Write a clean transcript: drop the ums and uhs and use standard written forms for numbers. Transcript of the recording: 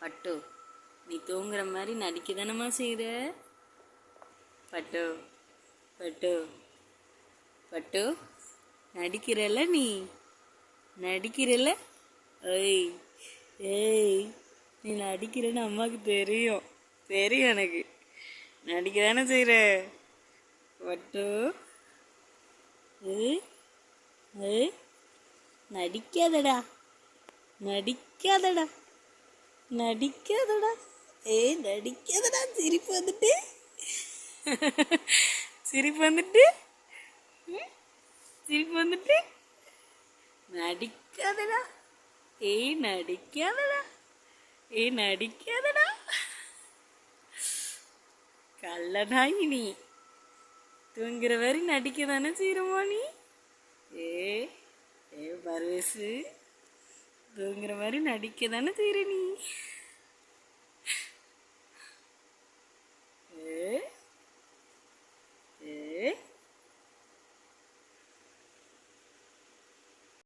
பட்டு நீ தூங்குற மாதிரி நடிக்க தானம்மா செய்கிற. பட்டு பட்டு பட்டு நடிக்கிறல்ல நீ நடிக்கிறல்ல. ஏய் ஏய் நீ நடிக்கிறேன்னு அம்மாவுக்கு தெரியும் தெரியும். எனக்கு நடிக்க தானே செய்கிற. பட்டு ஏய் ஏய் நடிக்காதடா நடிக்காதடா நடிக்காதடா. ஏய் நடிக்காதடா. சிரிப்பு வந்துட்டு சிரிப்பு வந்துட்டு சிரிப்பு வந்துட்டு நடிக்காதடா. ஏய் நடிக்காதடா. ஏய் நடிக்காதடா. கள்ளனாகி நீ தூங்குற வரை நடிக்க தானே செய்கிறோமா நீ. ஏ ஏ பர்வேசு தூங்குற மாதிரி நடிக்க தானே செய்கிற நீ.